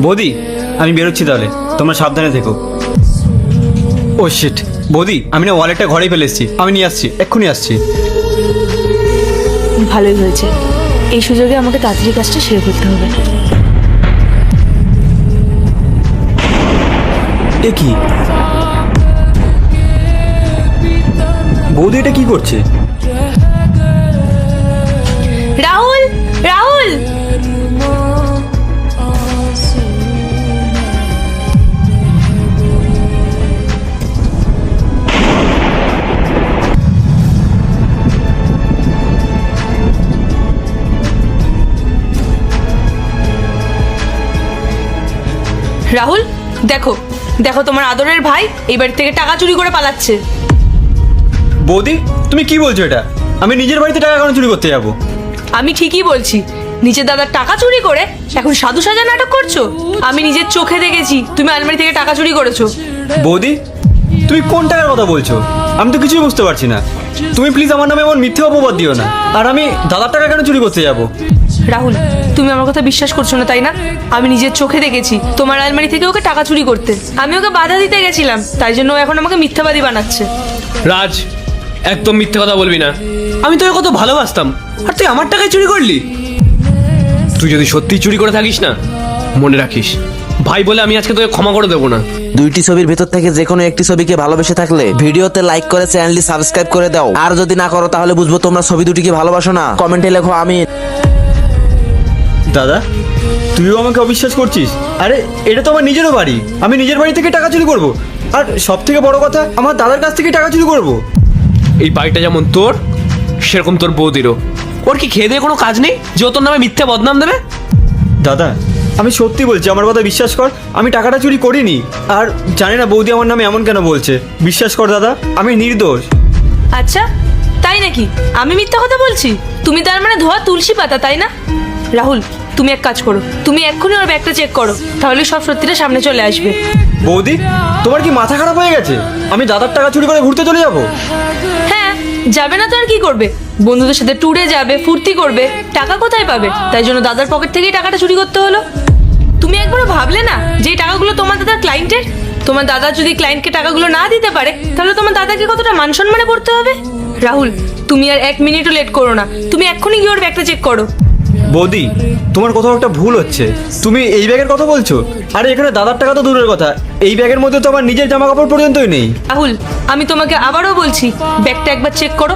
বৌদি আমি বেরোচ্ছি, তাহলে তোমরা সাবধানে থেকো। ও শিট, বৌদি আমি না ওয়ালেটটা ঘরেই ফেলে এসেছি, আমি নিয়ে আসছি, এক্ষুনি আসছি। ভালোই হয়েছে, এই সুযোগে আমাকে তাড়াতাড়ি কাজটা সেরে করতে হবে। এ কি বৌদি, এটা কি করছে? রাহুল, রাহুল! রাহুল, দেখো দেখো, তোমার আদরের ভাই এই বাড়ি থেকে টাকা চুরি করে পালাচ্ছে। বৌদি তুমি কি বলছো? এটা আমি নিজের বাড়িতে টাকা কেন চুরি করতে যাবো? আমি ঠিকই বলছি, নিজের দাদার টাকা চুরি করে এখন সাধু সাজা নাটক করছো। আমি নিজের চোখে দেখেছি তুমি আলমারি থেকে টাকা চুরি করেছো। বৌদি তুমি কোন টাকার কথা বলছো? আমি তো কিছুই বুঝতে পারছি না। তুমি প্লিজ আমার নামে এমন মিথ্যে অপবাদ দিও না। আর আমি দাদার টাকা কেন চুরি করতে যাবো? রাহুল, তুমি আমার কথা বিশ্বাস করছো না তাই না? আমি নিজের চোখে দেখেছি তোমার আলমারি থেকে ওকে টাকা চুরি করতে। আমি ওকে বাধা দিতে গেছিলাম, তাই জন্য ও এখন আমাকে মিথ্যাবাদী বানাচ্ছে। রাজ, একদম মিথ্যে কথা বলবি না। আমি তোকে কত ভালোবাসতাম, আর তুই আমার টাকায় চুরি করলি। তুই যদি সত্যিই চুরি করে থাকিস না, মনে রাখিস ভাই বলে আমি আজকে তোকে ক্ষমা করে দেবো না। দুইটি ছবির ভেতর থেকে যে কোনো একটি ছবিকে ভালোবেসে থাকলে ভিডিওতে লাইক করে চ্যানেলটি সাবস্ক্রাইব করে দাও। আর যদি না করো তাহলে বুঝবো তোমরা ছবি দুটিকে ভালোবাসো না। কমেন্টে লেখো আমি। দাদা তুইও আমাকে অবিশ্বাস করছিস? আরে এটা তো আমার নিজেরও বাড়ি, আমি নিজের বাড়ি থেকে টাকা চুরি করব? আর সব থেকে বড় কথা, আমার দাদার কাছ থেকে টাকা চুরি করব? এই বাড়িটা যেমন তোর, সেরকম তোর বৌদিরও। ওর কি খেয়ে দিয়ে কোনো কাজ নেই যে ও তোর নামে মিথ্যে বদনাম দেবে? দাদা আমি সত্যি বলছি, আমার কথা বিশ্বাস কর, আমি টাকাটা চুরি করিনি। আর জানি না বৌদি আমার নামে এমন কেন বলছে। বিশ্বাস কর দাদা, আমি নির্দোষ। আচ্ছা তাই নাকি? আমি মিথ্যা কথা বলছি? তুমি তার মানে ধোয়া তুলসী পাতা, তাই না? রাহুল, তুমি এক কাজ করো, তুমি এক্ষুনি ওর ব্যাগটা চেক করো, তাহলে সব সত্যিটা সামনে চলে আসবে। বৌদি তোমার কি মাথা খারাপ হয়ে গেছে? আমি দাদার টাকা চুরি করে ঘুরতে চলে যাব? হ্যাঁ, যাবে না তো আর কি করবে? বন্ধুদের সাথে ট্যুরে যাবে, ফুর্তি করবে, টাকা কোথায় পাবে? তাই জন্য দাদার পকেট থেকেই টাকাটা চুরি করতে হলো। তুমি একবারও ভাবলে না যে এই টাকাগুলো তোমার দাদার ক্লায়েন্টের? তোমার দাদা যদি ক্লায়েন্টকে টাকাগুলো না দিতে পারে, তাহলে তোমার দাদাকে কতটা মান সম্মানে পড়তে হবে। রাহুল, তুমি আর 1 মিনিটও লেট করো না, তুমি এক্ষুনি গিয়ে ওর ব্যাগটা চেক করো। বৌদি তোমার কোথাও একটা ভুল হচ্ছে। তুমি এই ব্যাগের কথা বলছো? আরে এখানে দাদার টাকা তো দূরের কথা, এই ব্যাগের মধ্যে তো আমার নিজের জামা কাপড় পর্যন্তই নেই। রাহুল, আমি তোমাকে আবারও বলছি, ব্যাগটা একবার চেক করো।